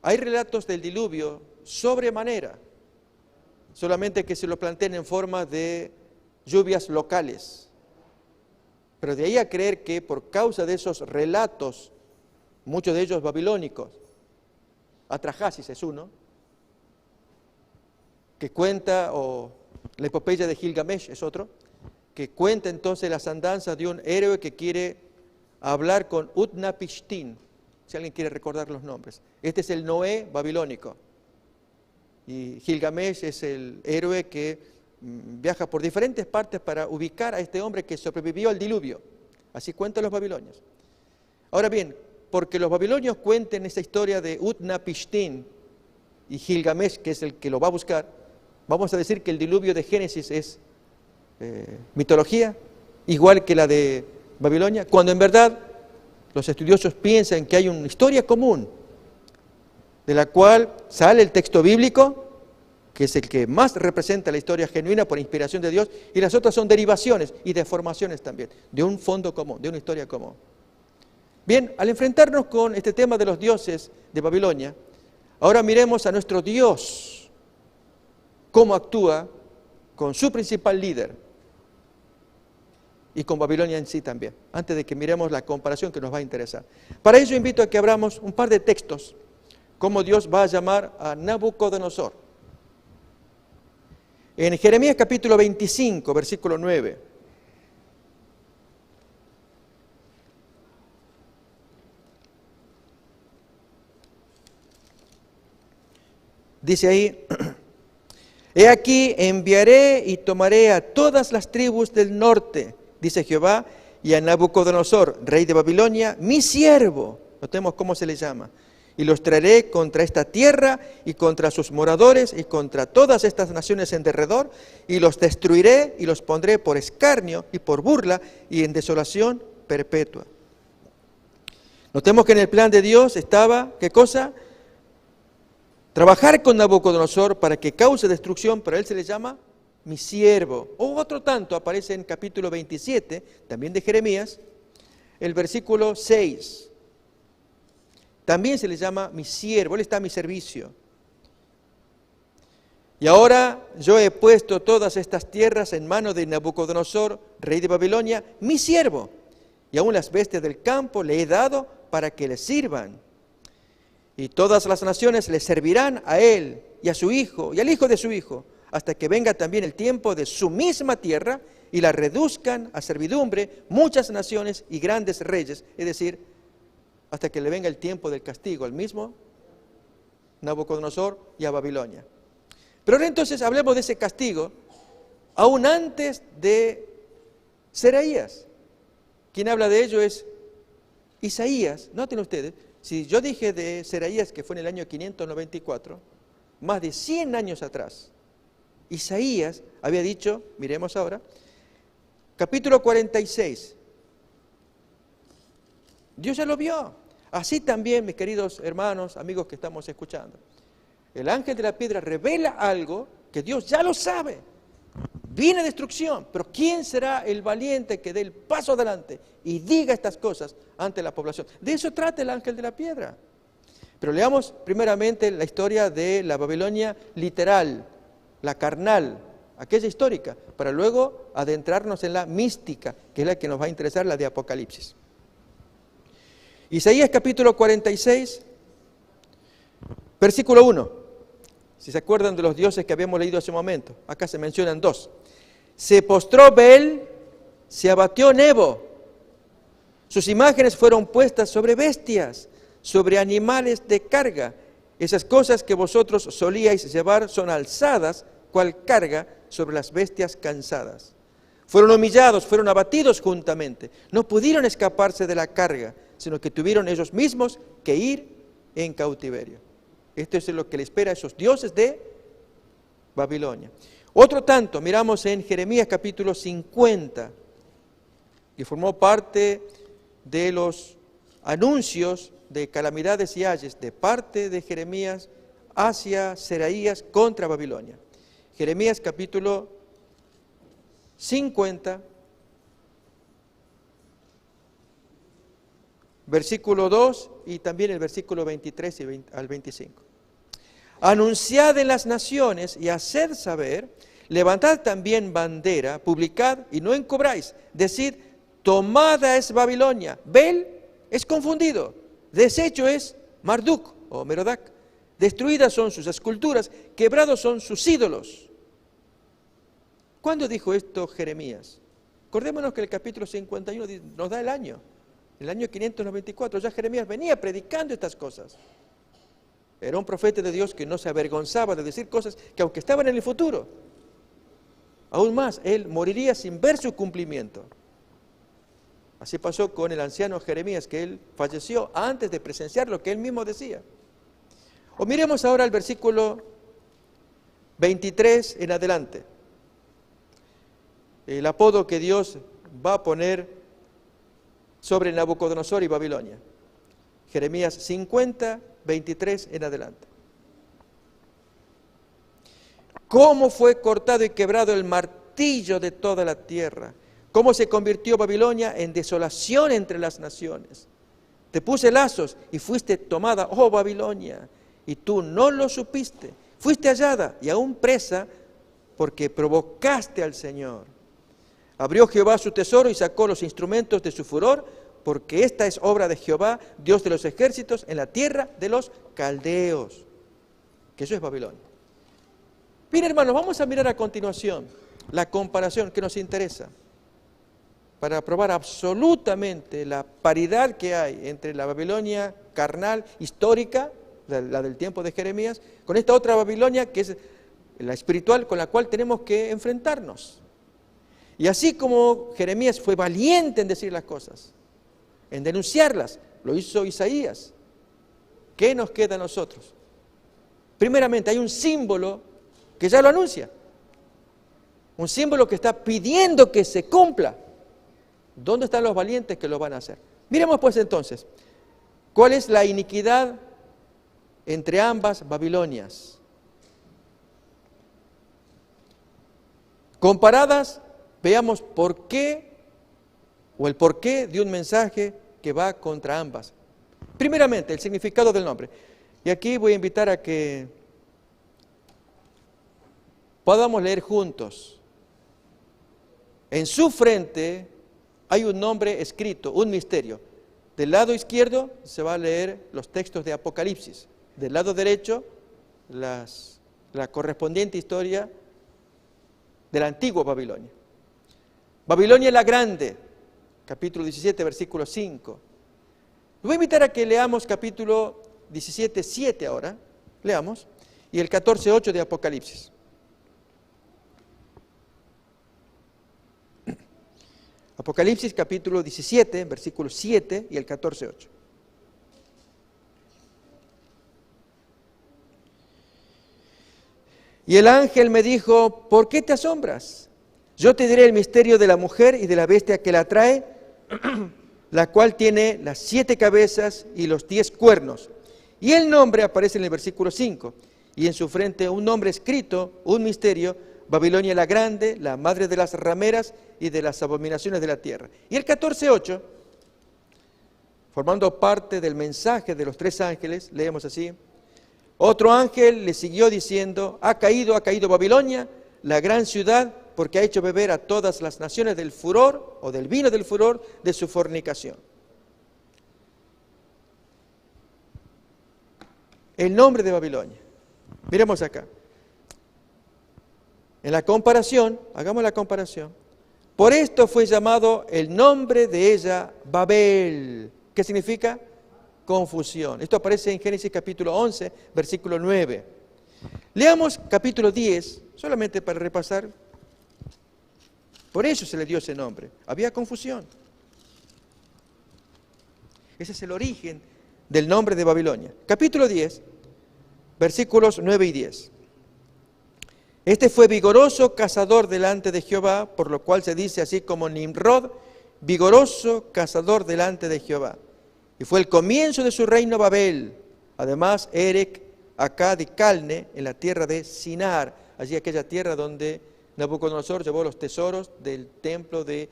Hay relatos del diluvio sobremanera, solamente que se lo planteen en forma de lluvias locales. Pero de ahí a creer que por causa de esos relatos, muchos de ellos babilónicos, Atrahasis es uno, que cuenta, o la epopeya de Gilgamesh es otro, que cuenta entonces las andanzas de un héroe que quiere hablar con Utnapishtim, si alguien quiere recordar los nombres. Este es el Noé babilónico, y Gilgamesh es el héroe que viaja por diferentes partes para ubicar a este hombre que sobrevivió al diluvio. Así cuentan los babilonios. Ahora bien, porque los babilonios cuenten esta historia de Utnapishtim y Gilgamesh, que es el que lo va a buscar, vamos a decir que el diluvio de Génesis es mitología, igual que la de Babilonia, cuando en verdad los estudiosos piensan que hay una historia común, de la cual sale el texto bíblico, que es el que más representa la historia genuina por inspiración de Dios, y las otras son derivaciones y deformaciones también, de un fondo común, de una historia común. Bien, al enfrentarnos con este tema de los dioses de Babilonia, ahora miremos a nuestro Dios, cómo actúa con su principal líder y con Babilonia en sí también, antes de que miremos la comparación que nos va a interesar. Para ello invito a que abramos un par de textos, cómo Dios va a llamar a Nabucodonosor. En Jeremías capítulo 25, versículo 9. Dice ahí, he aquí enviaré y tomaré a todas las tribus del norte, dice Jehová, y a Nabucodonosor, rey de Babilonia, mi siervo, notemos cómo se le llama, y los traeré contra esta tierra y contra sus moradores y contra todas estas naciones en derredor, y los destruiré y los pondré por escarnio y por burla y en desolación perpetua. Notemos que en el plan de Dios estaba, ¿qué cosa? Trabajar con Nabucodonosor para que cause destrucción, pero a él se le llama mi siervo. O otro tanto aparece en capítulo 27, también de Jeremías, el versículo 6. También se le llama mi siervo, él está a mi servicio. Y ahora yo he puesto todas estas tierras en manos de Nabucodonosor, rey de Babilonia, mi siervo. Y aún las bestias del campo le he dado para que le sirvan. Y todas las naciones le servirán a él y a su hijo y al hijo de su hijo, hasta que venga también el tiempo de su misma tierra y la reduzcan a servidumbre muchas naciones y grandes reyes, es decir, hasta que le venga el tiempo del castigo al mismo Nabucodonosor y a Babilonia. Pero ahora entonces hablemos de ese castigo aún antes de Seraías. Quien habla de ello es Isaías. Noten ustedes, si yo dije de Seraías que fue en el año 594, más de 100 años atrás, Isaías había dicho, miremos ahora, capítulo 46, Dios ya lo vio. Así también, mis queridos hermanos, amigos que estamos escuchando, el ángel de la piedra revela algo que Dios ya lo sabe. Viene destrucción, pero ¿quién será el valiente que dé el paso adelante y diga estas cosas ante la población? De eso trata el ángel de la piedra. Pero leamos primeramente la historia de la Babilonia literal, la carnal, aquella histórica, para luego adentrarnos en la mística, que es la que nos va a interesar, la de Apocalipsis. Isaías capítulo 46, versículo 1. Si se acuerdan de los dioses que habíamos leído hace un momento, acá se mencionan dos. Se postró Bel, se abatió Nebo. Sus imágenes fueron puestas sobre bestias, sobre animales de carga. Esas cosas que vosotros solíais llevar son alzadas, cual carga, sobre las bestias cansadas. Fueron humillados, fueron abatidos juntamente. No pudieron escaparse de la carga, sino que tuvieron ellos mismos que ir en cautiverio. Esto es lo que le espera a esos dioses de Babilonia. Otro tanto, miramos en Jeremías capítulo 50, que formó parte de los anuncios de calamidades y ayes de parte de Jeremías hacia Seraías contra Babilonia. Jeremías capítulo 50, versículo 2 y también el versículo 23 al 25. Anunciad en las naciones y haced saber, levantad también bandera, publicad y no encubráis, decid, tomada es Babilonia, Bel es confundido, deshecho es Marduk o Merodac, destruidas son sus esculturas, quebrados son sus ídolos. ¿Cuándo dijo esto Jeremías? Acordémonos que el capítulo 51 nos da el año 594, ya Jeremías venía predicando estas cosas. Era un profeta de Dios que no se avergonzaba de decir cosas que aunque estaban en el futuro, aún más, él moriría sin ver su cumplimiento. Así pasó con el anciano Jeremías, que él falleció antes de presenciar lo que él mismo decía. O miremos ahora el versículo 23 en adelante. El apodo que Dios va a poner sobre Nabucodonosor y Babilonia. Jeremías 50, 23 en adelante. Cómo fue cortado y quebrado el martillo de toda la tierra. Cómo se convirtió Babilonia en desolación entre las naciones. Te puse lazos y fuiste tomada, oh Babilonia, y tú no lo supiste. Fuiste hallada y aún presa porque provocaste al Señor. Abrió Jehová su tesoro y sacó los instrumentos de su furor, porque esta es obra de Jehová, Dios de los ejércitos, en la tierra de los caldeos. Que eso es Babilonia. Bien, hermanos, vamos a mirar a continuación la comparación que nos interesa para probar absolutamente la paridad que hay entre la Babilonia carnal, histórica, la del tiempo de Jeremías, con esta otra Babilonia que es la espiritual con la cual tenemos que enfrentarnos. Y así como Jeremías fue valiente en decir las cosas, en denunciarlas, lo hizo Isaías, ¿qué nos queda a nosotros? Primeramente, hay un símbolo que ya lo anuncia, un símbolo que está pidiendo que se cumpla. ¿Dónde están los valientes que lo van a hacer? Miremos pues entonces, ¿cuál es la iniquidad entre ambas Babilonias? Comparadas, veamos por qué, o el porqué de un mensaje que va contra ambas. Primeramente, el significado del nombre. Y aquí voy a invitar a que podamos leer juntos. En su frente hay un nombre escrito, un misterio. Del lado izquierdo se va a leer los textos de Apocalipsis. Del lado derecho, la correspondiente historia de la antigua Babilonia. Babilonia la Grande, capítulo 17, versículo 5. Voy a invitar a que leamos capítulo 17, 7 ahora, leamos, y el 14, 8 de Apocalipsis. Apocalipsis capítulo 17, versículo 7 y el 14, 8. Y el ángel me dijo, ¿por qué te asombras? Yo te diré el misterio de la mujer y de la bestia que la trae, la cual tiene las 7 cabezas y los 10 cuernos. Y el nombre aparece en el versículo 5, y en su frente un nombre escrito, un misterio, Babilonia la Grande, la madre de las rameras y de las abominaciones de la tierra. Y el 14:8, formando parte del mensaje de los 3 ángeles, leemos así: otro ángel le siguió diciendo, ha caído Babilonia, la gran ciudad, porque ha hecho beber a todas las naciones del furor, o del vino del furor, de su fornicación. El nombre de Babilonia. Miremos acá. En la comparación, hagamos la comparación. Por esto fue llamado el nombre de ella Babel. ¿Qué significa? Confusión. Esto aparece en Génesis capítulo 11, versículo 9. Leamos capítulo 10, solamente para repasar. Por eso se le dio ese nombre. Había confusión. Ese es el origen del nombre de Babilonia. Capítulo 10, versículos 9 y 10. Este fue vigoroso cazador delante de Jehová, por lo cual se dice así como Nimrod, vigoroso cazador delante de Jehová. Y fue el comienzo de su reino Babel. Además, Erec, Acad y Calne, en la tierra de Sinar, allí aquella tierra donde Nabucodonosor llevó los tesoros del templo de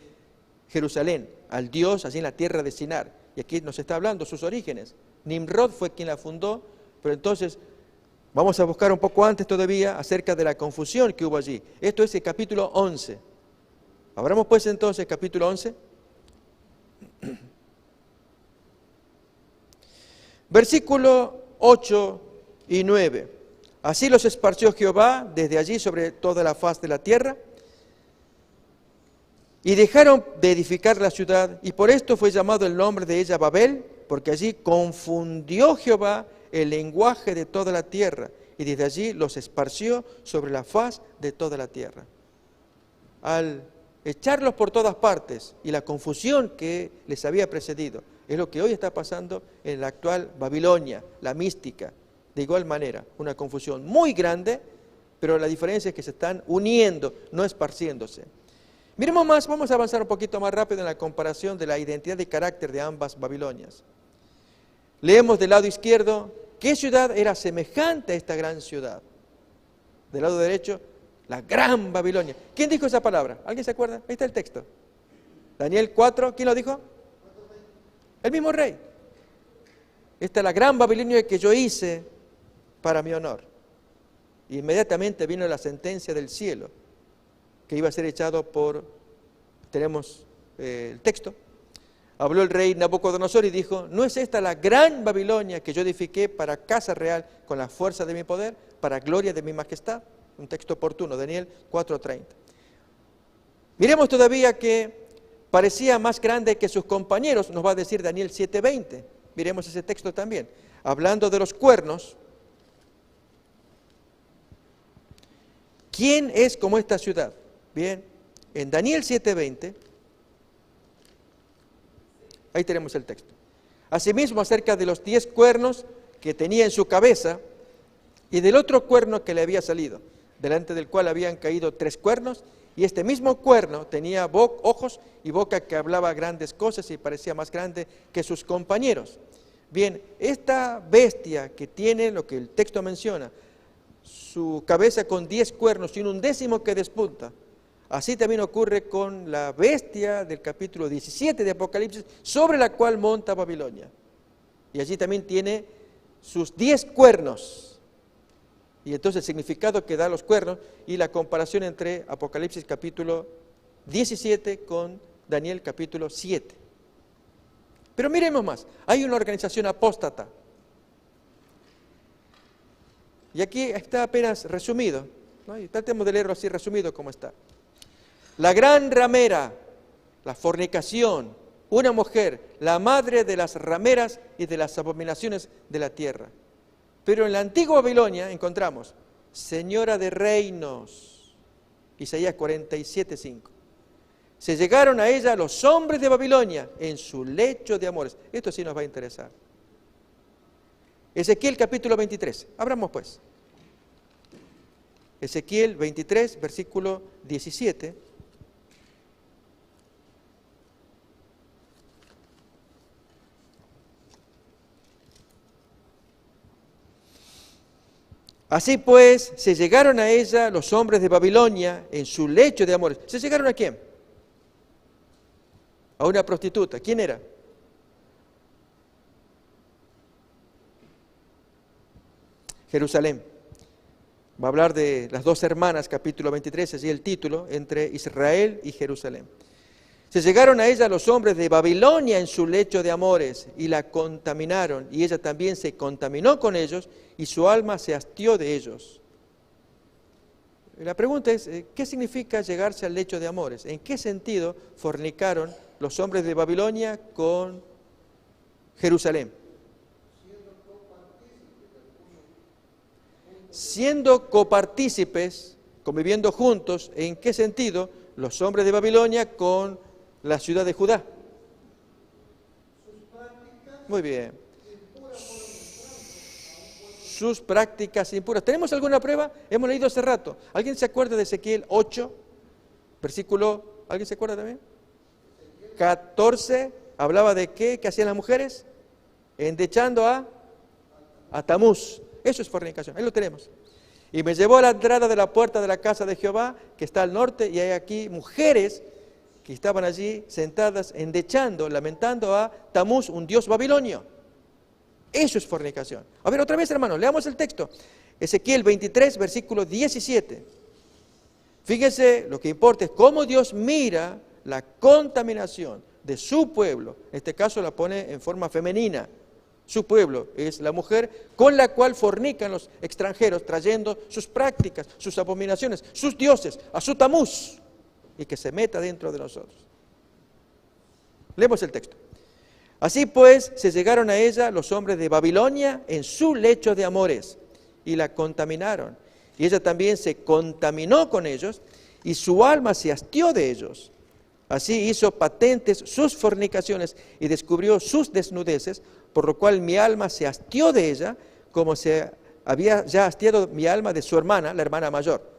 Jerusalén, al Dios, allí en la tierra de Sinar. Y aquí nos está hablando sus orígenes. Nimrod fue quien la fundó, pero entonces vamos a buscar un poco antes todavía acerca de la confusión que hubo allí. Esto es el capítulo 11. Abramos pues entonces el capítulo 11. Versículo 8 y 9. Así los esparció Jehová desde allí sobre toda la faz de la tierra, y dejaron de edificar la ciudad, y por esto fue llamado el nombre de ella Babel, porque allí confundió Jehová el lenguaje de toda la tierra, y desde allí los esparció sobre la faz de toda la tierra. Al echarlos por todas partes, y la confusión que les había precedido, es lo que hoy está pasando en la actual Babilonia, la mística. De igual manera, una confusión muy grande, pero la diferencia es que se están uniendo, no esparciéndose. Miremos más, vamos a avanzar un poquito más rápido en la comparación de la identidad y carácter de ambas Babilonias. Leemos del lado izquierdo, ¿qué ciudad era semejante a esta gran ciudad? Del lado derecho, la gran Babilonia. ¿Quién dijo esa palabra? ¿Alguien se acuerda? Ahí está el texto. Daniel 4, ¿quién lo dijo? El mismo rey. Esta es la gran Babilonia que yo hice para mi honor. Y inmediatamente vino la sentencia del cielo, que iba a ser echado por, tenemos el texto, habló el rey Nabucodonosor y dijo, ¿no es esta la gran Babilonia que yo edifiqué para casa real con la fuerza de mi poder, para gloria de mi majestad? Un texto oportuno, Daniel 4:30. Miremos todavía que parecía más grande que sus compañeros, nos va a decir Daniel 7:20. Miremos ese texto también. Hablando de los cuernos, ¿quién es como esta ciudad? Bien, en Daniel 7:20, ahí tenemos el texto. Asimismo, acerca de los 10 cuernos que tenía en su cabeza y del otro cuerno que le había salido, delante del cual habían caído 3 cuernos, y este mismo cuerno tenía ojos y boca que hablaba grandes cosas y parecía más grande que sus compañeros. Bien, esta bestia que tiene lo que el texto menciona, su cabeza con 10 cuernos y un 11º que despunta, así también ocurre con la bestia del capítulo 17 de Apocalipsis, sobre la cual monta Babilonia. Y allí también tiene sus 10 cuernos. Y entonces el significado que da los cuernos y la comparación entre Apocalipsis capítulo 17 con Daniel capítulo 7. Pero miremos más, hay una organización apóstata. Y aquí está apenas resumido, ¿no? Y tratemos de leerlo así resumido como está. La gran ramera, la fornicación, una mujer, la madre de las rameras y de las abominaciones de la tierra. Pero en la antigua Babilonia encontramos señora de reinos, Isaías 47:5. Se llegaron a ella los hombres de Babilonia en su lecho de amores. Esto sí nos va a interesar. Ezequiel capítulo 23. Abramos pues. Ezequiel 23, versículo 17. Así pues, se llegaron a ella los hombres de Babilonia en su lecho de amores. ¿Se llegaron a quién? A una prostituta. ¿Quién era? Jerusalén. Va a hablar de las 2 hermanas, capítulo 23, así el título, entre Israel y Jerusalén. Se llegaron a ella los hombres de Babilonia en su lecho de amores y la contaminaron, y ella también se contaminó con ellos, y su alma se hastió de ellos. La pregunta es, ¿qué significa llegarse al lecho de amores? ¿En qué sentido fornicaron los hombres de Babilonia con Jerusalén? Siendo copartícipes, conviviendo juntos, ¿en qué sentido los hombres de Babilonia con la ciudad de Judá? Muy bien. sus prácticas impuras. ¿Tenemos alguna prueba? Hemos leído hace rato. ¿Alguien se acuerda de Ezequiel 8, versículo, ¿alguien se acuerda también? 14, hablaba de qué hacían las mujeres, endechando a Tamuz. Eso es fornicación, ahí lo tenemos. Y me llevó a la entrada de la puerta de la casa de Jehová, que está al norte, y hay aquí mujeres que estaban allí sentadas, endechando, lamentando a Tamuz, un dios babilonio. Eso es fornicación. A ver, otra vez, hermanos, leamos el texto. Ezequiel 23, versículo 17. Fíjense, lo que importa es cómo Dios mira la contaminación de su pueblo. En este caso la pone en forma femenina. Su pueblo es la mujer con la cual fornican los extranjeros, trayendo sus prácticas, sus abominaciones, sus dioses, a su Tamuz, y que se meta dentro de nosotros. Leemos el texto. Así pues, se llegaron a ella los hombres de Babilonia en su lecho de amores, y la contaminaron. Y ella también se contaminó con ellos, y su alma se hastió de ellos. Así hizo patentes sus fornicaciones y descubrió sus desnudeces, por lo cual mi alma se hastió de ella, como se había ya hastiado mi alma de su hermana, la hermana mayor.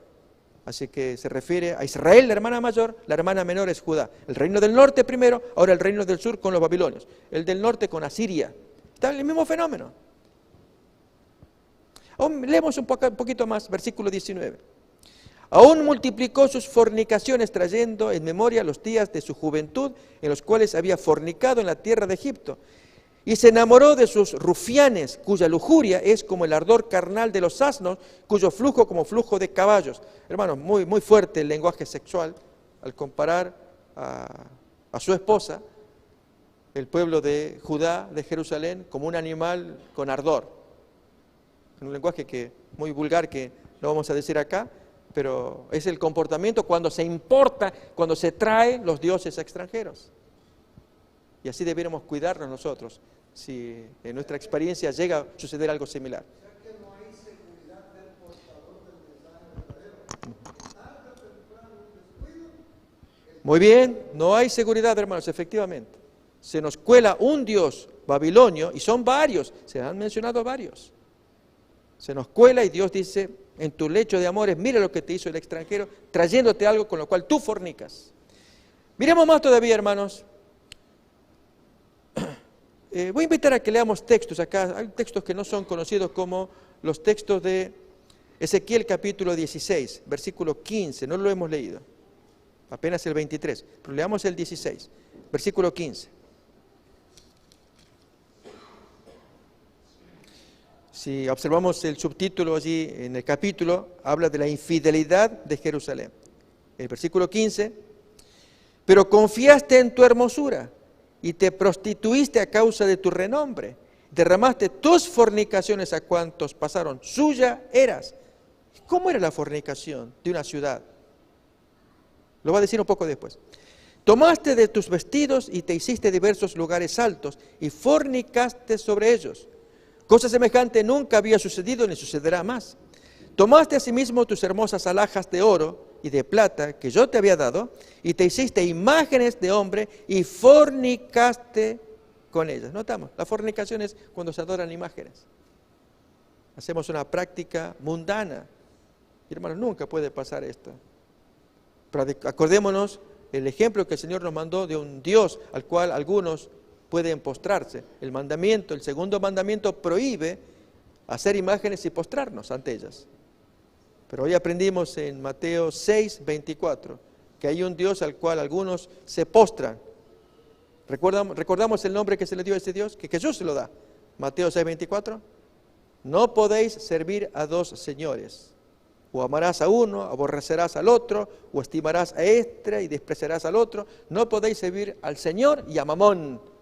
Así que se refiere a Israel, la hermana mayor, la hermana menor es Judá. El reino del norte primero, ahora el reino del sur con los babilonios. El del norte con Asiria. Está el mismo fenómeno. Aún leemos un poquito más, versículo 19. Aún multiplicó sus fornicaciones, trayendo en memoria los días de su juventud, en los cuales había fornicado en la tierra de Egipto. Y se enamoró de sus rufianes, cuya lujuria es como el ardor carnal de los asnos, cuyo flujo como flujo de caballos. Hermanos, muy, muy fuerte el lenguaje sexual al comparar a su esposa, el pueblo de Judá, de Jerusalén, como un animal con ardor. Un lenguaje muy vulgar que no vamos a decir acá, pero es el comportamiento cuando se importa, cuando se trae los dioses extranjeros. Y así debiéramos cuidarnos nosotros, si en nuestra experiencia llega a suceder algo similar. Muy bien, no hay seguridad, hermanos, efectivamente. Se nos cuela un dios babilonio, y son varios, se han mencionado varios. Se nos cuela y Dios dice, en tu lecho de amores, mira lo que te hizo el extranjero, trayéndote algo con lo cual tú fornicas. Miremos más todavía, hermanos. Voy a invitar a que leamos textos acá. Hay textos que no son conocidos como los textos de Ezequiel capítulo 16, versículo 15. No lo hemos leído, apenas el 23, pero leamos el 16, versículo 15. Si observamos el subtítulo allí en el capítulo, habla de la infidelidad de Jerusalén. El versículo 15, pero confiaste en tu hermosura y te prostituiste a causa de tu renombre, derramaste tus fornicaciones a cuantos pasaron, suya eras. ¿Cómo era la fornicación de una ciudad? Lo va a decir un poco después. Tomaste de tus vestidos y te hiciste diversos lugares altos y fornicaste sobre ellos. Cosa semejante nunca había sucedido ni sucederá más. Tomaste asimismo tus hermosas alhajas de oro y de plata que yo te había dado, y te hiciste imágenes de hombre y fornicaste con ellas. Notamos, la fornicación es cuando se adoran imágenes. Hacemos una práctica mundana. Y hermanos, nunca puede pasar esto. Pero acordémonos el ejemplo que el Señor nos mandó de un Dios al cual algunos pueden postrarse. El segundo mandamiento prohíbe hacer imágenes y postrarnos ante ellas. Pero hoy aprendimos en Mateo 6, 24, que hay un Dios al cual algunos se postran. ¿Recordamos el nombre que se le dio a ese Dios? Que Jesús se lo da. Mateo 6, 24. No podéis servir a dos señores. O amarás a uno, aborrecerás al otro, o estimarás a este y despreciarás al otro. No podéis servir al Señor y a Mamón.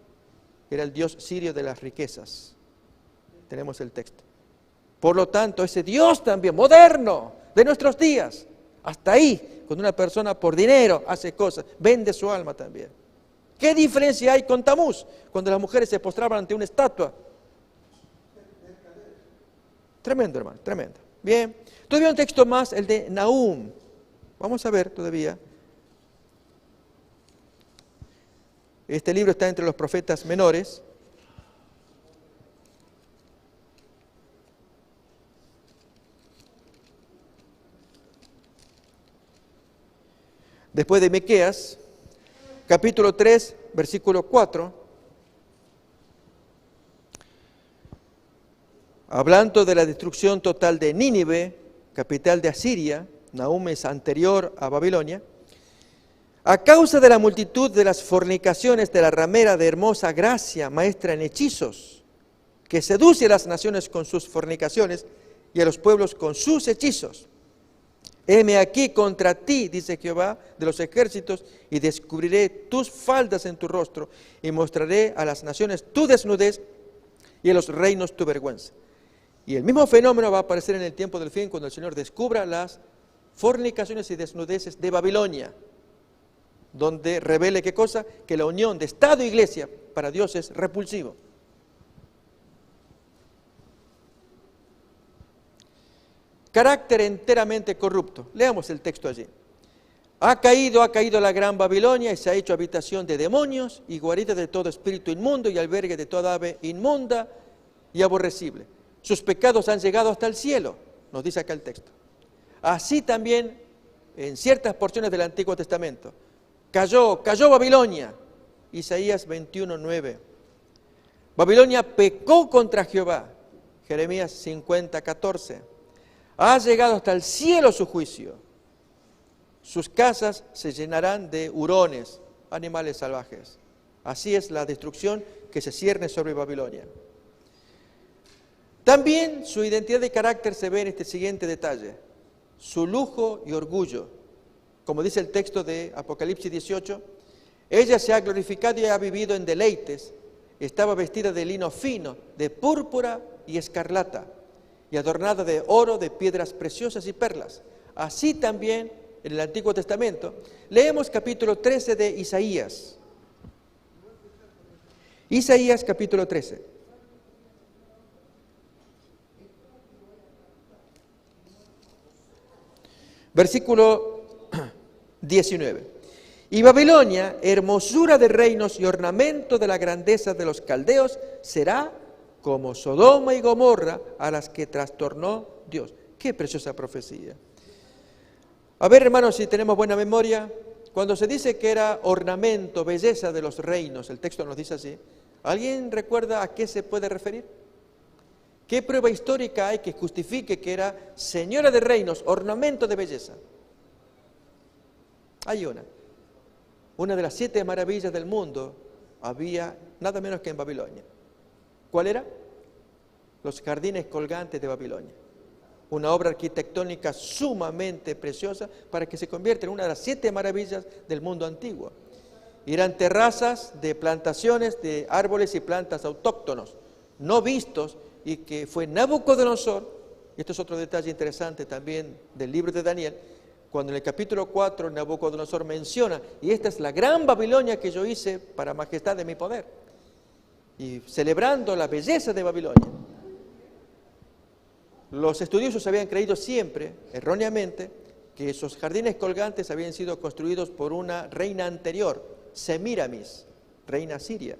Era el dios sirio de las riquezas. Tenemos el texto. Por lo tanto, ese Dios también moderno de nuestros días, hasta ahí, cuando una persona por dinero hace cosas, vende su alma también. ¿Qué diferencia hay con Tamuz? Cuando las mujeres se postraban ante una estatua. Tremendo, hermano, tremendo. Bien, todavía un texto más, el de Nahum. Vamos a ver todavía. Este libro está entre los profetas menores. Después de Miqueas, capítulo 3, versículo 4, hablando de la destrucción total de Nínive, capital de Asiria, Nahum es anterior a Babilonia, a causa de la multitud de las fornicaciones de la ramera de hermosa gracia, maestra en hechizos, que seduce a las naciones con sus fornicaciones y a los pueblos con sus hechizos. Heme aquí contra ti, dice Jehová de los ejércitos, y descubriré tus faldas en tu rostro, y mostraré a las naciones tu desnudez y a los reinos tu vergüenza. Y el mismo fenómeno va a aparecer en el tiempo del fin, cuando el Señor descubra las fornicaciones y desnudeces de Babilonia, donde revele ¿qué cosa? Que la unión de Estado e Iglesia para Dios es repulsivo. Carácter enteramente corrupto. Leamos el texto allí. Ha caído la gran Babilonia y se ha hecho habitación de demonios y guarida de todo espíritu inmundo y albergue de toda ave inmunda y aborrecible. Sus pecados han llegado hasta el cielo, nos dice acá el texto. Así también en ciertas porciones del Antiguo Testamento. Cayó Babilonia, Isaías 21:9. Babilonia pecó contra Jehová, Jeremías 50:14. Ha llegado hasta el cielo su juicio. Sus casas se llenarán de hurones, animales salvajes. Así es la destrucción que se cierne sobre Babilonia. También su identidad de carácter se ve en este siguiente detalle: su lujo y orgullo. Como dice el texto de Apocalipsis 18, ella se ha glorificado y ha vivido en deleites. Estaba vestida de lino fino, de púrpura y escarlata, y adornada de oro, de piedras preciosas y perlas. Así también en el Antiguo Testamento leemos capítulo 13 de Isaías. Isaías capítulo 13. Versículo 19. Y Babilonia, hermosura de reinos y ornamento de la grandeza de los caldeos, será como Sodoma y Gomorra a las que trastornó Dios. Qué preciosa profecía. A ver, hermanos, si tenemos buena memoria, cuando se dice que era ornamento, belleza de los reinos, el texto nos dice así, ¿alguien recuerda a qué se puede referir? ¿Qué prueba histórica hay que justifique que era señora de reinos, ornamento de belleza? Hay una de las 7 maravillas del mundo había nada menos que en Babilonia. ¿Cuál era? Los jardines colgantes de Babilonia. Una obra arquitectónica sumamente preciosa para que se convierta en una de las 7 maravillas del mundo antiguo. Eran terrazas de plantaciones de árboles y plantas autóctonos, no vistos, y que fue Nabucodonosor, y esto es otro detalle interesante también del libro de Daniel, cuando en el capítulo 4 Nabucodonosor menciona, y esta es la gran Babilonia que yo hice para majestad de mi poder, y celebrando la belleza de Babilonia. Los estudiosos habían creído siempre, erróneamente, que esos jardines colgantes habían sido construidos por una reina anterior, Semíramis, reina siria.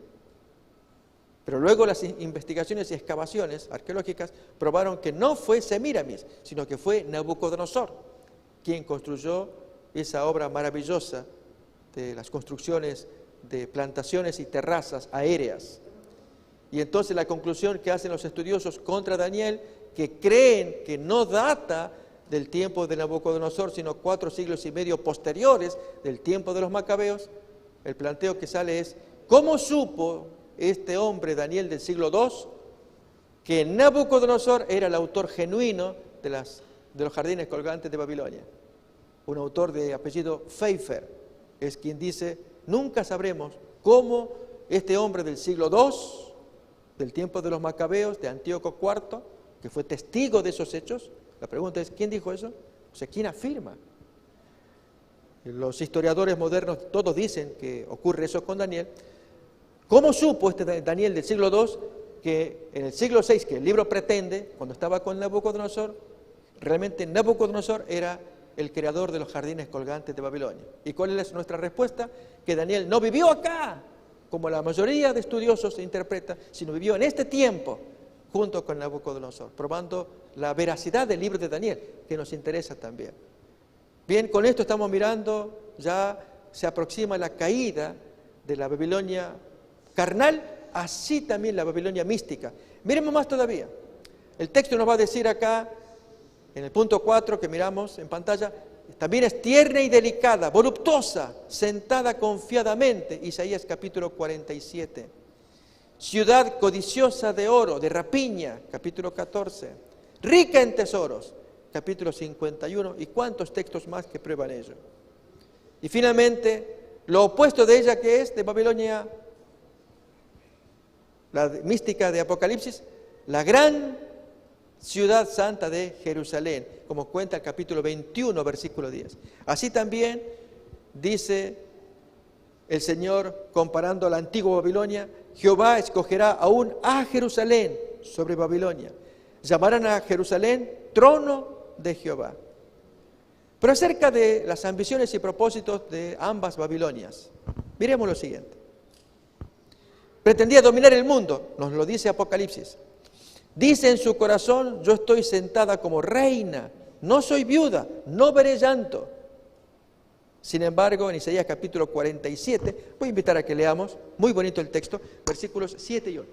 Pero luego las investigaciones y excavaciones arqueológicas probaron que no fue Semíramis, sino que fue Nabucodonosor quien construyó esa obra maravillosa de las construcciones de plantaciones y terrazas aéreas. Y entonces la conclusión que hacen los estudiosos contra Daniel, que creen que no data del tiempo de Nabucodonosor, sino 4 siglos y medio posteriores del tiempo de los macabeos, el planteo que sale es, ¿cómo supo este hombre, Daniel del siglo II, que Nabucodonosor era el autor genuino de los jardines colgantes de Babilonia? Un autor de apellido Pfeiffer es quien dice, nunca sabremos cómo este hombre del siglo II, del tiempo de los macabeos, de Antíoco IV, que fue testigo de esos hechos, la pregunta es, ¿quién dijo eso? O sea, ¿quién afirma? Los historiadores modernos todos dicen que ocurre eso con Daniel. ¿Cómo supo este Daniel del siglo II que en el siglo VI, que el libro pretende, cuando estaba con Nabucodonosor, realmente Nabucodonosor era el creador de los jardines colgantes de Babilonia? ¿Y cuál es nuestra respuesta? Que Daniel no vivió acá, como la mayoría de estudiosos se interpreta, sino vivió en este tiempo, junto con Nabucodonosor, probando la veracidad del libro de Daniel, que nos interesa también. Bien, con esto estamos mirando ya se aproxima la caída de la Babilonia carnal, así también la Babilonia mística. Miremos más todavía. El texto nos va a decir acá, en el punto 4 que miramos en pantalla, también es tierna y delicada, voluptuosa, sentada confiadamente, Isaías capítulo 47. Ciudad codiciosa de oro, de rapiña, capítulo 14. Rica en tesoros, capítulo 51. Y cuántos textos más que prueban ello. Y finalmente, lo opuesto de ella, que es de Babilonia, la mística de Apocalipsis, la gran ciudad santa de Jerusalén, como cuenta el capítulo 21, versículo 10. Así también dice el Señor, comparando a la antigua Babilonia, Jehová escogerá aún a Jerusalén sobre Babilonia. Llamarán a Jerusalén trono de Jehová. Pero acerca de las ambiciones y propósitos de ambas Babilonias, miremos lo siguiente. Pretendía dominar el mundo, nos lo dice Apocalipsis. Dice en su corazón, yo estoy sentada como reina, no soy viuda, no veré llanto. Sin embargo, en Isaías capítulo 47, voy a invitar a que leamos, muy bonito el texto, versículos 7 y 8.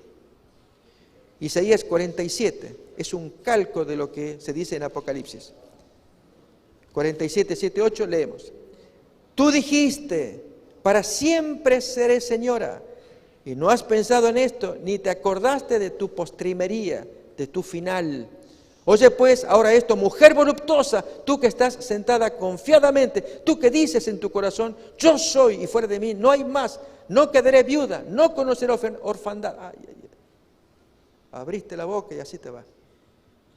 Isaías 47 es un calco de lo que se dice en Apocalipsis. 47, 7, 8, leemos. Tú dijiste, para siempre seré señora, y no has pensado en esto, ni te acordaste de tu postrimería, de tu final. Oye pues, ahora esto, mujer voluptuosa, tú que estás sentada confiadamente, tú que dices en tu corazón, yo soy y fuera de mí no hay más, no quedaré viuda, no conoceré orfandad. Ay, ay, ay. Abriste la boca y así te va.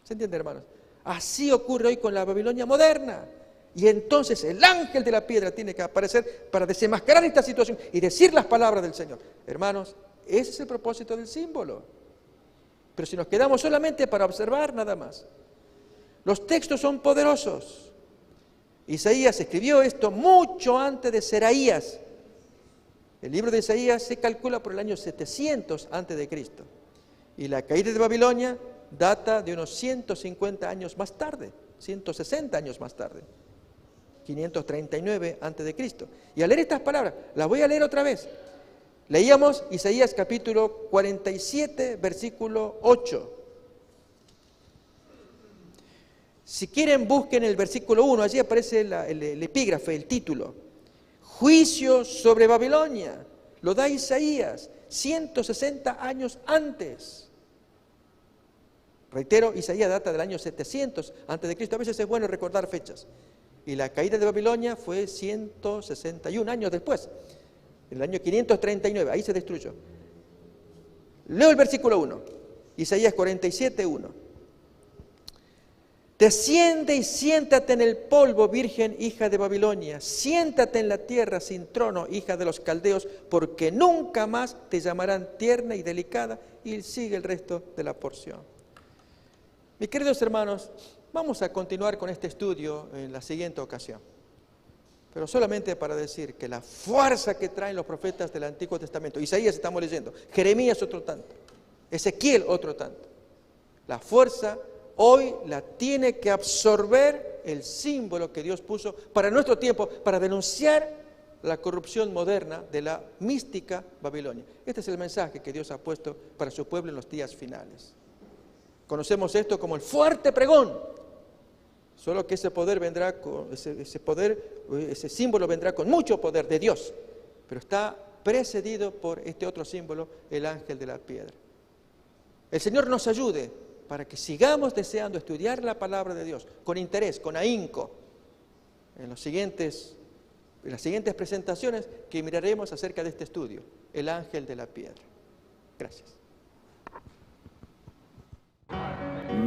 ¿Se entiende, hermanos? Así ocurre hoy con la Babilonia moderna. Y entonces el ángel de la piedra tiene que aparecer para desenmascarar esta situación y decir las palabras del Señor. Hermanos, ese es el propósito del símbolo. Pero si nos quedamos solamente para observar, nada más. Los textos son poderosos. Isaías escribió esto mucho antes de Seraías. El libro de Isaías se calcula por el año 700 antes de Cristo. Y la caída de Babilonia data de unos 150 años más tarde, 160 años más tarde. 539 antes de Cristo. Y al leer estas palabras, las voy a leer otra vez. Leíamos Isaías capítulo 47, versículo 8. Si quieren, busquen el versículo 1, allí aparece el epígrafe, el título. Juicio sobre Babilonia, lo da Isaías, 160 años antes. Reitero, Isaías data del año 700 antes de Cristo. A veces es bueno recordar fechas. Y la caída de Babilonia fue 161 años después, en el año 539, ahí se destruyó. Leo el versículo 1, Isaías 47, 1. Desciende y siéntate en el polvo, virgen hija de Babilonia, siéntate en la tierra sin trono, hija de los caldeos, porque nunca más te llamarán tierna y delicada, y sigue el resto de la porción. Mis queridos hermanos, vamos a continuar con este estudio en la siguiente ocasión. Pero solamente para decir que la fuerza que traen los profetas del Antiguo Testamento, Isaías estamos leyendo, Jeremías otro tanto, Ezequiel otro tanto, la fuerza hoy la tiene que absorber el símbolo que Dios puso para nuestro tiempo, para denunciar la corrupción moderna de la mística Babilonia. Este es el mensaje que Dios ha puesto para su pueblo en los días finales. Conocemos esto como el fuerte pregón, solo que ese poder vendrá con, ese símbolo vendrá con mucho poder de Dios, pero está precedido por este otro símbolo, el ángel de la piedra. El Señor nos ayude para que sigamos deseando estudiar la palabra de Dios con interés, con ahínco, en las siguientes presentaciones que miraremos acerca de este estudio, el ángel de la piedra. Gracias.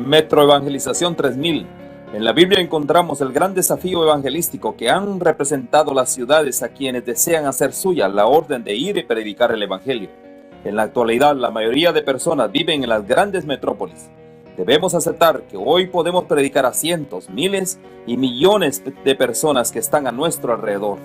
Metro Evangelización 3000. En la Biblia encontramos el gran desafío evangelístico que han representado las ciudades a quienes desean hacer suya la orden de ir y predicar el Evangelio. En la actualidad, la mayoría de personas viven en las grandes metrópolis. Debemos aceptar que hoy podemos predicar a cientos, miles y millones de personas que están a nuestro alrededor.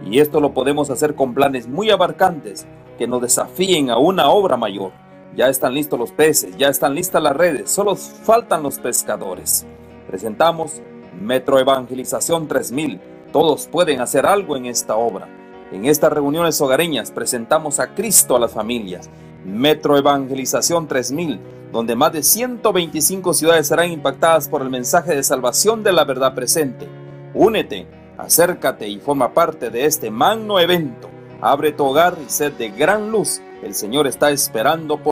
Y esto lo podemos hacer con planes muy abarcantes que nos desafíen a una obra mayor. Ya están listos los peces, ya están listas las redes, solo faltan los pescadores. Presentamos Metro Evangelización 3000, Todos pueden hacer algo en esta obra. En estas reuniones hogareñas presentamos a Cristo a las familias. Metro Evangelización 3000, donde más de 125 ciudades serán impactadas por el mensaje de salvación de la verdad presente. Únete, acércate y forma parte de este magno evento. Abre tu hogar y sed de gran luz. El Señor está esperando por